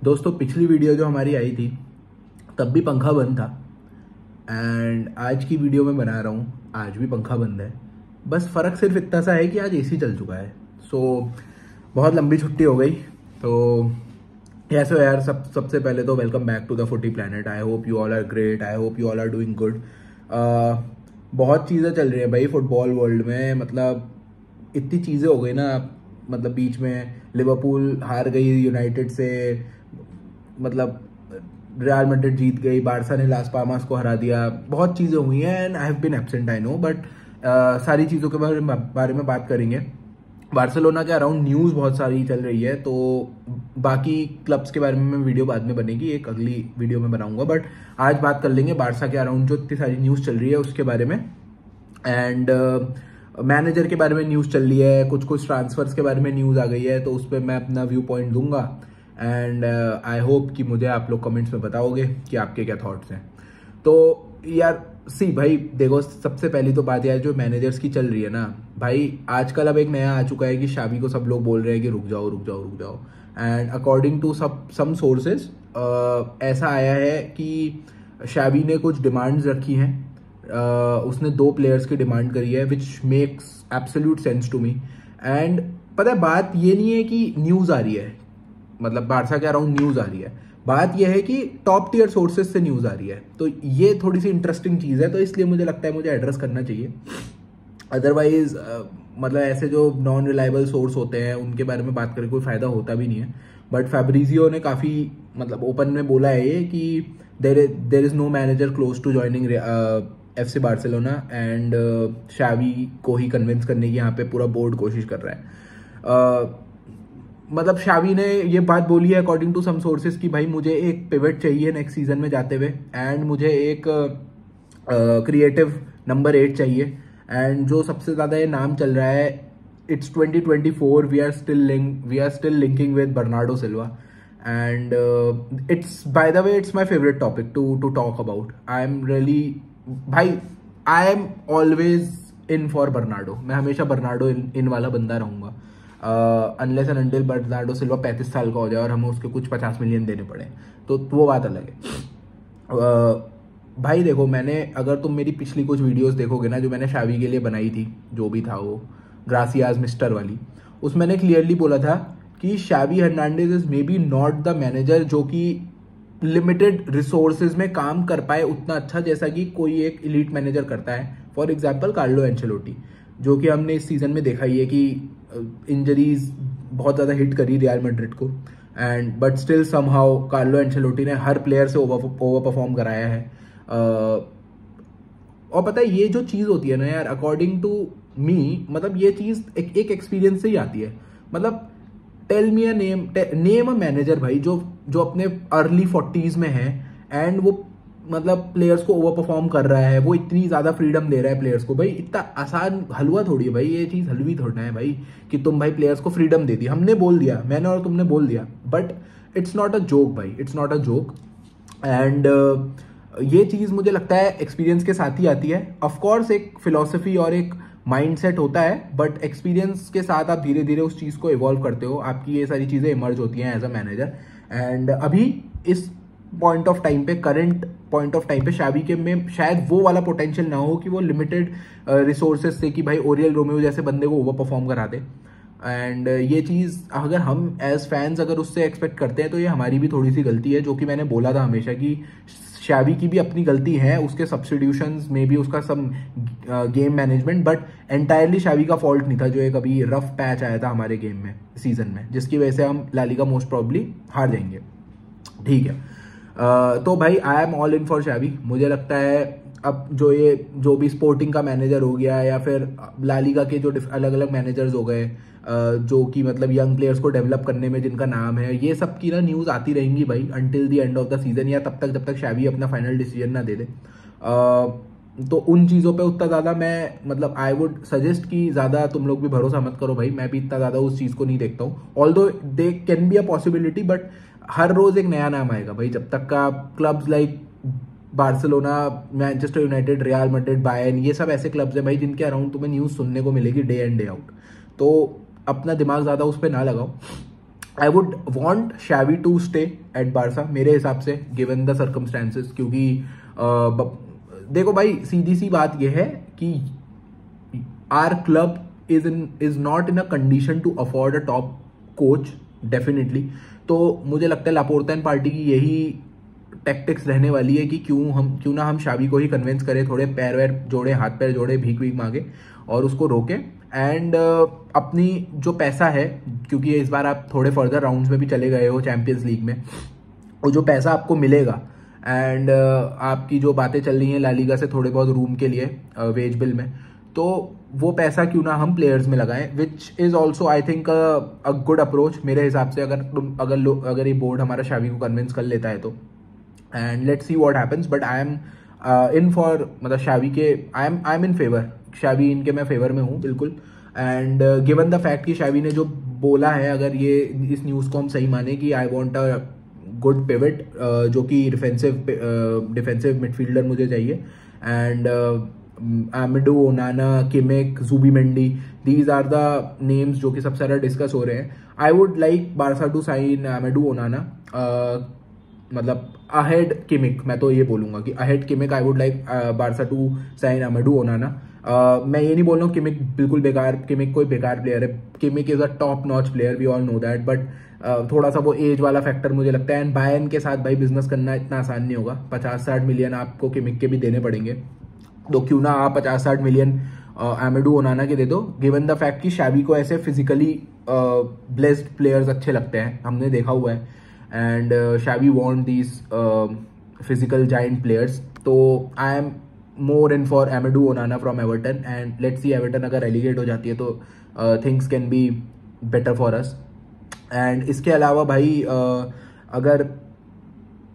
दोस्तों पिछली वीडियो जो हमारी आई थी तब भी पंखा बंद था एंड आज की वीडियो में बना रहा हूँ, आज भी पंखा बंद है। बस फ़र्क सिर्फ इतना सा है कि आज एसी चल चुका है। बहुत लंबी छुट्टी हो गई। तो कैसे हो यार? सबसे पहले तो welcome back to the Footy Planet. I hope you all are great, I hope you all are doing good. बहुत चीज़ें चल रही हैं भाई फुटबॉल वर्ल्ड में। मतलब इतनी चीज़ें हो गई ना, मतलब बीच में लिवरपूल हार गई यूनाइटेड से, मतलब रियल मैड्रिड जीत गई, बारसा ने लास पामास को हरा दिया। बहुत चीज़ें हुई हैं and I have been absent, I know, but सारी चीज़ों के बारे में बात करेंगे। बार्सिलोना के अराउंड न्यूज़ बहुत सारी चल रही है, तो बाकी क्लब्स के बारे में वीडियो बाद में बनेगी, एक अगली वीडियो में बनाऊंगा। बट आज बात कर लेंगे बारसा के अराउंड जो इतनी सारी न्यूज़ चल रही है उसके बारे में। एंड मैनेजर के बारे में न्यूज़ चल रही है, कुछ ट्रांसफर्स के बारे में न्यूज़ आ गई है, तो उस पर मैं अपना व्यू पॉइंट दूंगा। एंड आई होप कि मुझे आप लोग कमेंट्स में बताओगे कि आपके क्या थॉट्स हैं। तो यार भाई देखो, सबसे पहली तो बात यार जो मैनेजर्स की चल रही है ना भाई, आजकल अब एक नया आ चुका है कि शावी को सब लोग बोल रहे हैं कि रुक जाओ रुक जाओ रुक जाओ। And according to some sources ऐसा आया है कि शावी ने कुछ डिमांड्स रखी हैं। उसने 2 प्लेयर्स की डिमांड करी है which makes absolute sense to me. And पता है बात ये नहीं है कि न्यूज़ आ रही है, मतलब बारसा के अराउंड न्यूज़ आ रही है, बात यह है कि टॉप टियर सोर्सेज से न्यूज़ आ रही है। तो ये थोड़ी सी इंटरेस्टिंग चीज़ है, तो इसलिए मुझे लगता है मुझे एड्रेस करना चाहिए। अदरवाइज मतलब ऐसे जो नॉन रिलायबल सोर्स होते हैं उनके बारे में बात करके कोई फ़ायदा होता भी नहीं है। बट फैब्रिजियो ने काफ़ी मतलब ओपन में बोला है ये कि there is no manager close to joining FC Barcelona and Xavi को ही कन्विंस करने की यहाँ पे पूरा बोर्ड कोशिश कर रहा है। मतलब शावी ने ये बात बोली है अकॉर्डिंग टू सम सोर्सेज कि भाई मुझे एक पिवट चाहिए नेक्स्ट सीजन में जाते हुए, एंड मुझे एक क्रिएटिव नंबर 8 चाहिए। एंड जो सबसे ज़्यादा ये नाम चल रहा है, it's 2024, we are still linking with Bernardo Silva. And it's by the way it's my favourite topic to talk about. I am really भाई, I am always in for Bernardo. मैं हमेशा बर्नार्डो इन वाला बंदा रहूँगा, unless and until Bernardo Silva 35 साल का हो जाए और हमें उसके कुछ 50 मिलियन देने पड़े, तो वो बात अलग है। भाई देखो, मैंने अगर तुम मेरी पिछली कुछ वीडियोस देखोगे ना जो मैंने शावी के लिए बनाई थी, जो भी था वो ग्रासियाज मिस्टर वाली, उसमें मैंने क्लियरली बोला था कि Xavi Hernandez is may be not the manager जो कि लिमिटेड रिसोर्सेज में काम कर पाए उतना अच्छा जैसा कि कोई एक इलीट मैनेजर करता है। फॉर एग्जाम्पल कार्लो एंचेलोटी, जो कि हमने इस सीजन में देखा ही है कि इंजरीज बहुत ज़्यादा हिट करी रियल मैड्रिड को, and but still somehow Carlo Ancelotti ने हर प्लेयर से ओवर परफॉर्म कराया है। और पता है ये जो चीज़ होती है ना यार, अकॉर्डिंग टू मी, मतलब ये चीज़ एक एक्सपीरियंस से ही आती है। मतलब tell me a name a manager भाई जो अपने अर्ली 40s में है एंड वो मतलब प्लेयर्स को ओवर परफॉर्म कर रहा है, वो इतनी ज़्यादा फ्रीडम दे रहा है प्लेयर्स को। भाई इतना आसान हलवा थोड़ी है भाई, ये चीज़ हलवी थोड़ा है भाई कि तुम भाई प्लेयर्स को फ्रीडम दे दी, हमने बोल दिया, मैंने और तुमने बोल दिया, but it's not a joke भाई, it's not a joke. And ये चीज़ मुझे लगता है एक्सपीरियंस के साथ ही आती है। ऑफकोर्स एक फिलॉसफी और एक माइंडसेट होता है, बट एक्सपीरियंस के साथ आप धीरे धीरे उस चीज़ को इवॉल्व करते हो, आपकी ये सारी चीज़ें इमर्ज होती हैं एज अ मैनेजर। एंड अभी इस पॉइंट ऑफ टाइम पे, करंट पॉइंट ऑफ टाइम पे शावी के में शायद वो वाला पोटेंशियल ना हो कि वो लिमिटेड रिसोर्सेज से कि भाई ओरियल रोमियो जैसे बंदे को ओवर परफॉर्म करा दे। एंड ये चीज़ अगर हम एज फैंस अगर उससे एक्सपेक्ट करते हैं तो ये हमारी भी थोड़ी सी गलती है, जो कि मैंने बोला था हमेशा कि शावी की भी अपनी गलती है, उसके सब्स्टिट्यूशंस में भी उसका सम गेम मैनेजमेंट, बट एंटायरली शावी का फॉल्ट नहीं था जो एक अभी रफ पैच आया था हमारे गेम में सीजन में, जिसकी वजह से हम ला लीगा मोस्ट प्रॉब्ली हार जाएंगे। ठीक है, तो भाई I am all in for Xavi. मुझे लगता है अब जो भी स्पोर्टिंग का मैनेजर हो गया या फिर ला लीगा के जो अलग अलग मैनेजर्स हो गए, जो कि मतलब यंग प्लेयर्स को डेवलप करने में जिनका नाम है, ये सब की ना न्यूज़ आती रहेंगी भाई until the end of the season, या तब तक जब तक शावी अपना फाइनल डिसीजन ना दे दे। तो उन चीज़ों पे उतना ज़्यादा मैं मतलब आई वुड सजेस्ट कि ज़्यादा तुम लोग भी भरोसा मत करो भाई, मैं भी इतना ज़्यादा उस चीज़ को नहीं देखता हूँ। Although they can be a possibility, but हर रोज़ एक नया नाम आएगा भाई, जब तक का clubs like Barcelona, Manchester United, Real Madrid, Bayern, ये सब ऐसे क्लब्स हैं भाई जिनके अराउंड तुम्हें न्यूज़ सुनने को मिलेगी डे इन डे आउट। तो अपना दिमाग ज़्यादा उस पर ना लगाओ। I would want Xavi to stay at Barca मेरे हिसाब से, गिवन द सर्कमस्टेंसेस, क्योंकि देखो भाई सीधी सी बात यह है कि our club is not in a condition to afford a top coach definitely. तो मुझे लगता है लापोर्ता एंड पार्टी की यही टैक्टिक्स रहने वाली है कि क्यों ना हम शावी को ही कन्विंस करें, थोड़े पैर वैर जोड़े, हाथ पैर जोड़े, भीख वीख मांगे और उसको रोके। एंड अपनी जो पैसा है, क्योंकि इस बार आप थोड़े फर्दर राउंड्स में भी चले गए हो चैंपियंस लीग में, वो जो पैसा आपको मिलेगा एंड आपकी जो बातें चल रही हैं ला लीगा से थोड़े बहुत रूम के लिए वेज बिल में, तो वो पैसा क्यों ना हम प्लेयर्स में लगाएं, which is also I think a good approach मेरे हिसाब से। अगर ये बोर्ड हमारा शावी को कन्विंस कर लेता है तो, and let's see what happens. But I am in for, मतलब शावी के आई एम इन फेवर, शावी इनके मैं फेवर में हूँ बिल्कुल। एंड गिवन द फैक्ट कि शावी ने जो बोला है, अगर ये इस न्यूज़ को हम सही माने कि I want a good pivot, जो कि डिफेंसिव मिडफील्डर मुझे चाहिए, and Amadou Onana, Kimmich, Zubimendi, these are the names जो कि सबसे ज़्यादा डिस्कस हो रहे हैं। I would like Barca to sign Amadou Onana, मतलब अहेड किमिक, मैं तो ये बोलूंगा कि ahead Kimmich. I would like Barca to sign Amadou Onana. मैं ये नहीं बोल रहा हूँ किमिक बिल्कुल बेकार, किमिक कोई बेकार प्लेयर है, Kimmich is a top notch player, we all know that. But थोड़ा सा वो एज वाला फैक्टर मुझे लगता है, एंड बायर्न के साथ भाई बिजनेस करना इतना आसान नहीं होगा। 50-60 मिलियन आपको किमिक के भी देने पड़ेंगे, तो क्यों ना आप 50-60 मिलियन आमिडू ओनाना के दे दो, गिवन द फैक्ट कि शावी को ऐसे फिजिकली ब्लेस्ड प्लेयर्स अच्छे लगते हैं, हमने देखा हुआ है। And Xavi want these physical giant players, तो I am more in for Amadou Onana from Everton. And let's see Everton अगर रेलीगेट हो जाती है तो things can be better for us. And इसके अलावा भाई अगर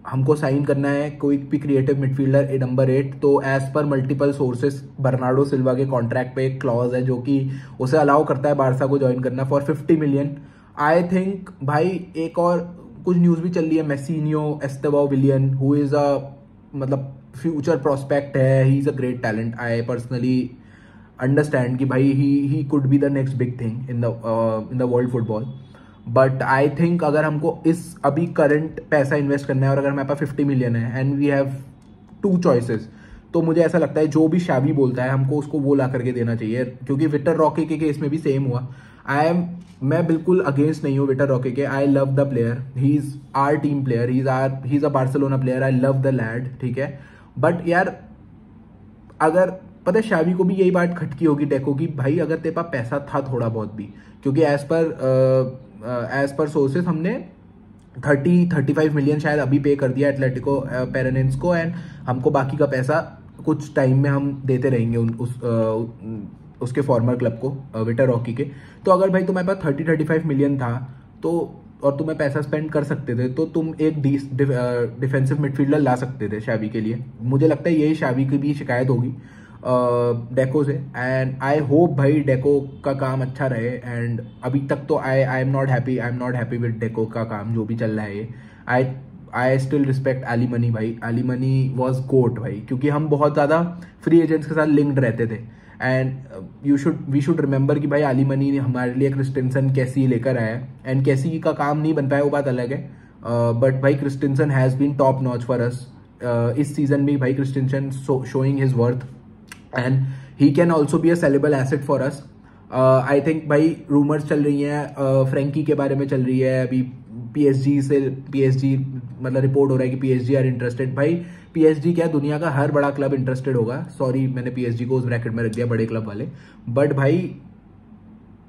हमको साइन करना है कोई भी क्रिएटिव मिडफील्डर नंबर 8, तो as per multiple sources Bernardo Silva के कॉन्ट्रैक्ट पे एक क्लॉज है जो कि उसे अलाउ करता है बारसा को ज्वाइन करना फॉर 50 मिलियन। आई थिंक भाई एक और कुछ न्यूज़ भी चल रही है, मेसिनियो एस्तेबो विलियन, हु इज़ अ मतलब फ्यूचर प्रोस्पेक्ट है, he is a great talent. I personally understand कि भाई he could be the next big thing in the world football. But I think अगर हमको इस अभी करंट पैसा इन्वेस्ट करना है और अगर हमारे पास 50 मिलियन है एंड वी हैव 2 चॉइसेस, तो मुझे ऐसा लगता है जो भी शावी बोलता है हमको उसको वो ला करके देना चाहिए, क्योंकि विक्टर रॉके के केस में भी सेम हुआ। मैं बिल्कुल अगेंस्ट नहीं हूँ विक्टर रॉके के, I love the player, he is our team player, he is a Barcelona player, I love the lad, ठीक है। बट यार अगर पता है शावी को भी यही बात खटकी होगी डेको की, भाई अगर तेरे पास पैसा था थोड़ा बहुत भी, क्योंकि एज पर सोर्सेस हमने 30-35 मिलियन शायद अभी पे कर दिया एटलेटिको पेरेनेंस को, एंड हमको बाकी का पैसा कुछ टाइम में हम देते रहेंगे उसके फॉर्मर क्लब को, विक्टर रॉकी के। तो अगर भाई तुम्हारे पास 30-35 मिलियन था तो और तुम्हें पैसा स्पेंड कर सकते थे, तो तुम एक डिफेंसिव मिडफील्डर ला सकते थे शावी के लिए। मुझे लगता है यही शावी की भी शिकायत होगी डेको से, एंड आई होप भाई डेको का काम अच्छा रहे। एंड अभी तक तो I am not happy with deco का काम जो भी चल रहा है ये। I still respect Ali money भाई, अली मनी वॉज गोट भाई, क्योंकि हम बहुत ज़्यादा फ्री एजेंट्स के साथ लिंक्ड रहते थे। एंड वी शुड रिमेंबर कि भाई अली मनी ने हमारे लिए क्रिस्टेंसन कैसी लेकर आया, एंड कैसी का काम नहीं बन पाया वो बात अलग है, बट भाई Christensen has been top notch for us. इस सीजन में भाई Christensen showing his worth, and he can also be a sellable asset for us. I think भाई रूमर्स चल रही हैं फ्रेंकी के बारे में चल रही है अभी, पीएसजी मतलब रिपोर्ट हो रहा है कि पीएसजी आर इंटरेस्टेड। भाई पीएसजी क्या, दुनिया का हर बड़ा क्लब इंटरेस्टेड होगा, सॉरी मैंने पीएसजी को उस ब्रैकेट में रख दिया, बड़े क्लब वाले। बट भाई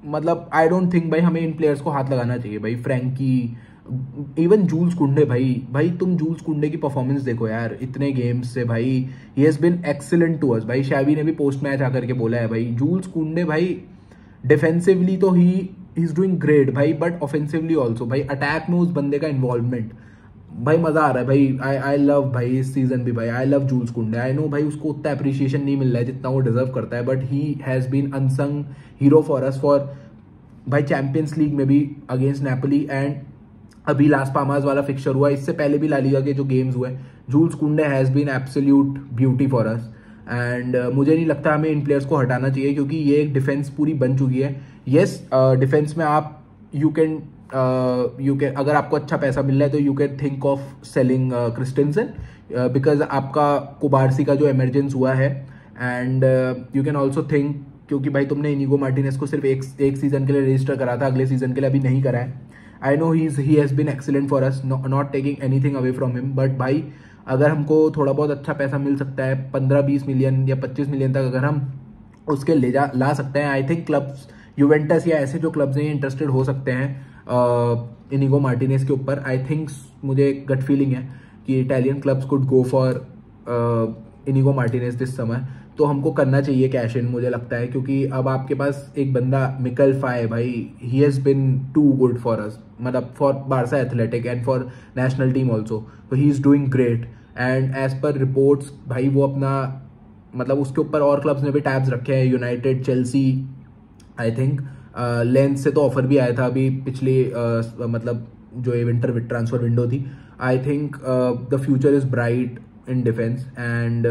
मतलब आई डोंट थिंक भाई हमें इन प्लेयर्स को हाथ लगाना चाहिए भाई, फ्रैंकी, इवन जूल्स कुंडे। भाई तुम जूल्स कुंडे की परफॉर्मेंस देखो यार, इतने गेम्स से भाई he has been excellent to us. भाई शावी ने भी पोस्ट मैच आकर के बोला है भाई जूल्स कुंडे भाई डिफेंसिवली तो ही इज डूइंग ग्रेट भाई, बट ऑफेंसिवली ऑल्सो भाई अटैक में उस बंदे का इन्वॉल्वमेंट भाई मजा आ रहा है भाई। आई लव भाई इस सीजन भी भाई आई लव जूल्स कुंडे। आई नो भाई उसको उतना अप्रिशिएशन नहीं मिल रहा है जितना वो डिजर्व करता है, but he has been unsung hero for us for भाई चैंपियंस लीग में भी अगेंस्ट नेपोली, एंड अभी लास्ट पामास वाला फिक्चर हुआ, इससे पहले भी ला लीगा के जो गेम्स हुए, Jules Kounde has been absolute beauty for us. And मुझे नहीं लगता हमें इन प्लेयर्स को हटाना चाहिए, क्योंकि ये एक डिफेंस पूरी बन चुकी है। येस डिफेंस में आप यू कैन यू कैन, अगर आपको अच्छा पैसा मिल रहा है तो you can think of selling Christensen, because आपका कुबारसी का जो एमरजेंस हुआ है, and you can also think, क्योंकि भाई तुमने इनिगो मार्टिनेज को सिर्फ एक सीजन के लिए रजिस्टर करा था, अगले सीजन के लिए अभी नहीं करा है. I know he has been excellent for us, not taking anything away from him, but भाई अगर हमको थोड़ा बहुत अच्छा पैसा मिल सकता है, 15-20 मिलियन या 25 मिलियन तक अगर हम उसके ला सकते हैं, आई थिंक क्लब्स, यूवेंटस या ऐसे जो क्लब्स हैं इंटरेस्टेड हो सकते हैं इनिगो मार्टिनेज के ऊपर. आई थिंक, मुझे गट फीलिंग है कि Italian clubs could go for Inigo Martinez this समय. तो हमको करना चाहिए कैश इन, मुझे लगता है, क्योंकि अब आपके पास एक बंदा मिकल फाय, भाई he has been too good for us, मतलब for Barca Athletic and for national team also. तो he is doing great, and as per reports भाई वो अपना, मतलब उसके ऊपर और क्लब्स ने भी टैब्स रखे हैं, United, Chelsea, I think lens से तो ऑफर भी आया था अभी पिछली मतलब जो ये विंटर ट्रांसफर विंडो थी. I think the future is bright in defence, and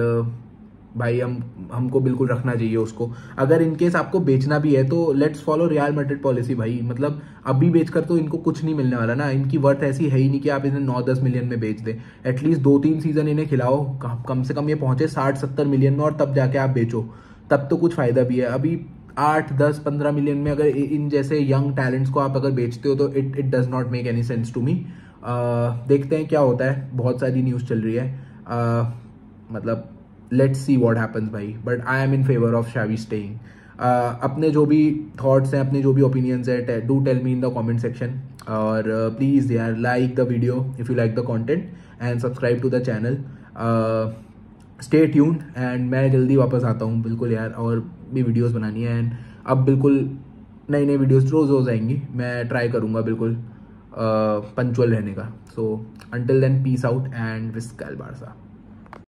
भाई हमको बिल्कुल रखना चाहिए उसको. अगर इनकेस आपको बेचना भी है तो let's follow real Madrid policy भाई, मतलब अभी बेचकर तो इनको कुछ नहीं मिलने वाला ना, इनकी वर्थ ऐसी है ही नहीं कि आप इन्हें 9-10 मिलियन में बेच दें. एटलीस्ट 2-3 सीजन इन्हें खिलाओ, कम से कम ये पहुंचे 60-70 मिलियन में, और तब जाके आप बेचो, तब तो कुछ फायदा भी है. अभी 8-10-15 मिलियन में अगर इन जैसे यंग टैलेंट्स को आप अगर बेचते हो तो it does not make any sense to me. देखते हैं क्या होता है, बहुत सारी न्यूज़ चल रही है, मतलब लेट्स सी व्हाट हैपन्स भाई, but I am in favour of शावी staying. अपने जो भी थॉट्स हैं, अपने जो भी ओपिनियंस है, do tell me in the comment section, और प्लीज़ यार like the video if you like the content and subscribe to the channel. Stay tuned, and मैं जल्दी वापस आता हूँ बिल्कुल यार, और भी वीडियोस बनानी है, एंड अब बिल्कुल नई नई वीडियोस रोज़ आएंगी. मैं ट्राई करूँगा बिल्कुल पंचुअल रहने का. So until then, peace out and visca Barça.